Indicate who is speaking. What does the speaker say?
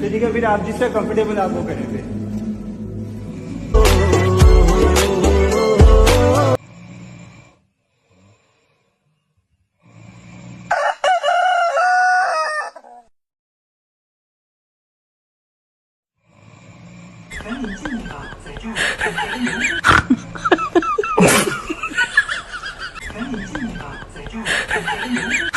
Speaker 1: ठीक है, फिर आप जिससे कंफर्टेबल आप वो करेंगे।赶紧进吧，在这儿。赶紧进吧，在这儿。